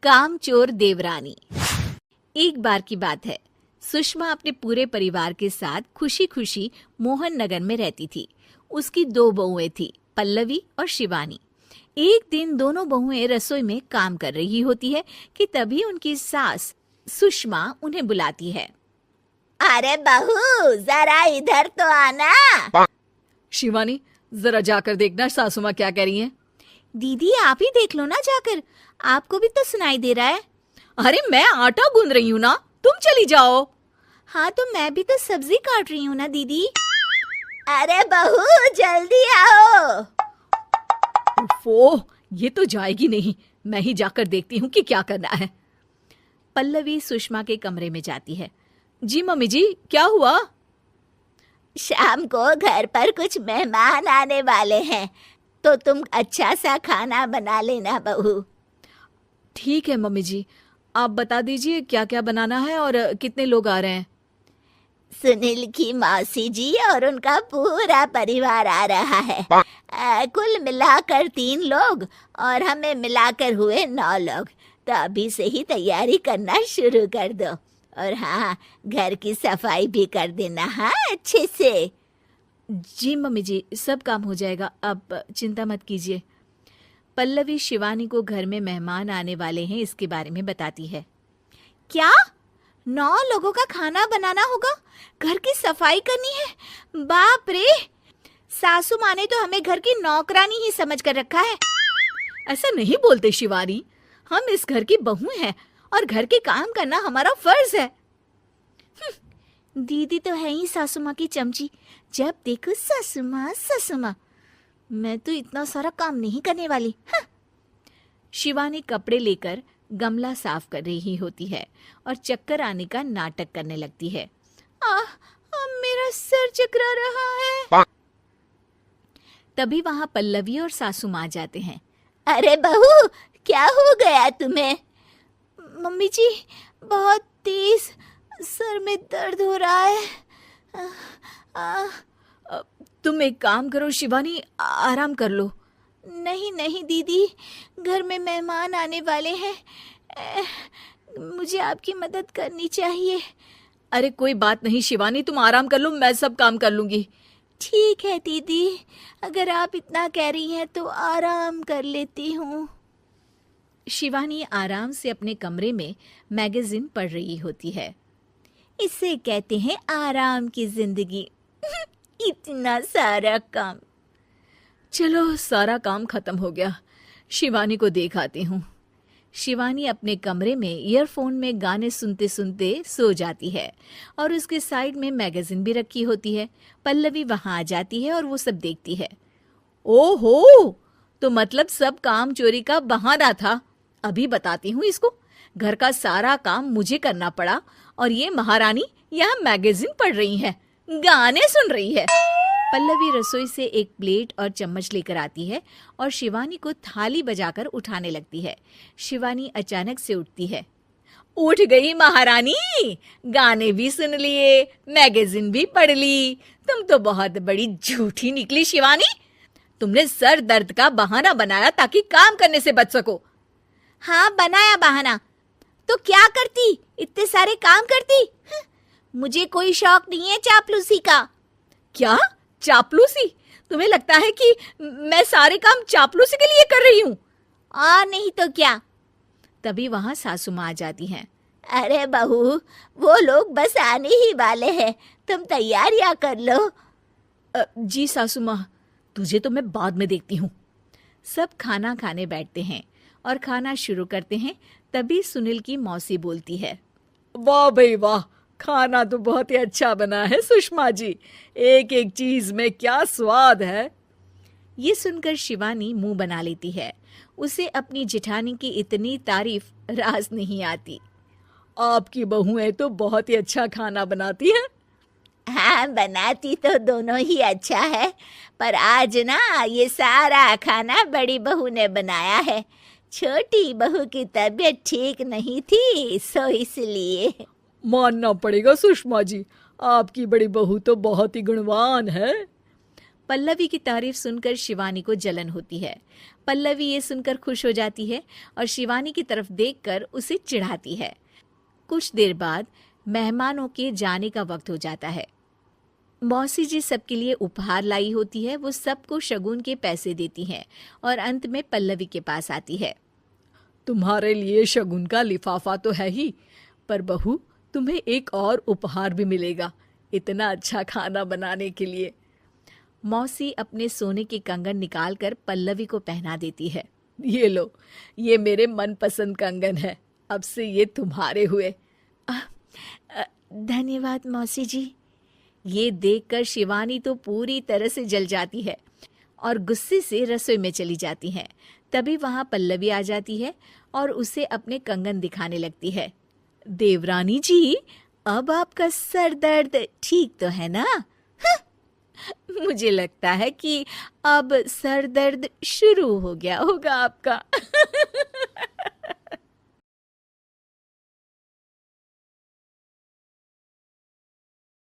कामचोर देवरानी। एक बार की बात है, सुषमा अपने पूरे परिवार के साथ खुशी खुशी मोहन नगर में रहती थी। उसकी 2 बहुएं थी, पल्लवी और शिवानी। एक दिन दोनों बहुएं रसोई में काम कर रही होती है कि तभी उनकी सास सुषमा उन्हें बुलाती है। अरे बहू, जरा इधर तो आना। शिवानी, जरा जाकर देखना सासू माँ क्या कह रही हैं। दीदी आप ही देख लो ना जाकर, आपको भी तो सुनाई दे रहा है। अरे मैं आटा गूंद रही हूँ ना, तुम चली जाओ। हाँ तो मैं भी तो सब्जी काट रही हूँ ना दीदी। अरे बहू जल्दी आओ। ओह, ये तो जाएगी नहीं, मैं ही जाकर देखती हूँ कि क्या करना है। पल्लवी सुषमा के कमरे में जाती है। जी मम्मी जी, क्या हुआ? शाम को घर पर कुछ मेहमान आने वाले हैं, तो तुम अच्छा सा खाना बना लेना बहू। ठीक है मम्मी जी, आप बता दीजिए क्या क्या बनाना है और कितने लोग आ रहे हैं। सुनील की मौसी जी और उनका पूरा परिवार आ रहा है। कुल मिलाकर 3 लोग और हमें मिलाकर हुए 9 लोग। तो अभी से ही तैयारी करना शुरू कर दो। और हाँ, घर की सफाई भी कर देना, हाँ अच्छे से। जी मम्मी जी, सब काम हो जाएगा, आप चिंता मत कीजिए। पल्लवी शिवानी को घर में मेहमान आने वाले हैं इसके बारे में बताती है। क्या 9 लोगों का खाना बनाना होगा, घर की सफाई करनी है? बाप रे, सासू माँ ने तो हमें घर की नौकरानी ही समझ कर रखा है। ऐसा नहीं बोलते शिवानी, हम इस घर की बहू हैं और घर के काम करना हमारा फर्ज है। दीदी तो है ही सासू माँ की चमची, जब देखो सासू माँ सासू माँ। मैं तो इतना सारा काम नहीं करने वाली। शिवानी कपड़े लेकर गमला साफ कर रही होती है और चक्कर आने का नाटक करने लगती है। मेरा सर चकरा रहा है। तभी वहां पल्लवी और सासू माँ जाते हैं। अरे बहू, क्या हो गया तुम्हें? मम्मी जी, बहुत तेज सर में दर्द हो रहा है। तुम एक काम करो शिवानी, आराम कर लो। नहीं नहीं दीदी, घर में मेहमान आने वाले हैं, मुझे आपकी मदद करनी चाहिए। अरे कोई बात नहीं शिवानी, तुम आराम कर लो, मैं सब काम कर लूंगी। ठीक है दीदी, अगर आप इतना कह रही हैं तो आराम कर लेती हूँ। शिवानी आराम से अपने कमरे में मैगजीन पढ़ रही होती है। इसे कहते हैं आराम की जिंदगी। इतना सारा काम। चलो, सारा काम खत्म हो गया, शिवानी को देख आती हूँ। शिवानी अपने कमरे में ईयरफोन में गाने सुनते सुनते सो जाती है और उसके साइड में मैगजीन भी रखी होती है। पल्लवी वहां आ जाती है और वो सब देखती है। ओहो, तो मतलब सब काम चोरी का बहाना था। अभी बताती हूँ इसको। घर का सारा काम मुझे करना पड़ा और ये महारानी यहाँ मैगजीन पढ़ रही है, गाने सुन रही है। पल्लवी रसोई से एक प्लेट और चम्मच लेकर आती है और शिवानी को थाली बजाकर उठाने लगती है। शिवानी अचानक से उठती है। उठ गई महारानी, गाने भी सुन लिए, मैगजीन भी पढ़ ली। तुम तो बहुत बड़ी झूठी निकली शिवानी। तुमने सर दर्द का बहाना बनाया ताकि काम करने से बच सको। हाँ, बनाया बहाना, तो क्या करती, इतने सारे काम करती। मुझे कोई शौक नहीं है चापलूसी का। क्या चापलूसी? तुम्हें लगता है कि मैं सारे काम चापलूसी के लिए कर रही हूँ? और नहीं तो क्या। तभी वहां सासू माँ आ जाती हैं। अरे बहू, वो लोग बस आने ही वाले हैं, तुम तैयारियां कर लो। जी सासू माँ, तुझे तो मैं बाद में देखती हूँ। सब खाना खाने बैठते हैं और खाना शुरू करते हैं। तभी सुनील की मौसी बोलती है। वाह भाई वाह, खाना तो बहुत ही अच्छा बना है सुषमा जी, एक एक चीज में क्या स्वाद है। ये सुनकर शिवानी मुंह बना लेती है। उसे अपनी जेठानी की इतनी तारीफ रास नहीं आती। आपकी बहुएं तो बहुत ही अच्छा खाना बनाती हैं। हाँ, बनाती तो दोनों ही अच्छा है, पर आज ना ये सारा खाना बड़ी बहू ने बनाया है। छोटी बहू की तबीयत ठीक नहीं थी, सो इसलिए। मानना पड़ेगा सुषमा जी, आपकी बड़ी बहू तो बहुत ही गुणवान है। पल्लवी की तारीफ सुनकर शिवानी को जलन होती है। पल्लवी ये सुनकर खुश हो जाती है और शिवानी की तरफ देखकर उसे चिढ़ाती है। कुछ देर बाद मेहमानों के जाने का वक्त हो जाता है। मौसी जी सबके लिए उपहार लाई होती है। वो सबको शगुन के पैसे देती हैं और अंत में पल्लवी के पास आती है। तुम्हारे लिए शगुन का लिफाफा तो है ही, पर बहू तुम्हें एक और उपहार भी मिलेगा इतना अच्छा खाना बनाने के लिए। मौसी अपने सोने के कंगन निकालकर पल्लवी को पहना देती है। ये लो, ये मेरे मनपसंद कंगन है, अब से ये तुम्हारे हुए। धन्यवाद मौसी जी। ये देखकर शिवानी तो पूरी तरह से जल जाती है और गुस्से से रसोई में चली जाती है। तभी वहां पल्लवी आ जाती है और उसे अपने कंगन दिखाने लगती है। देवरानी जी, अब आपका सर दर्द ठीक तो है ना? मुझे लगता है कि अब सर दर्द शुरू हो गया होगा आपका।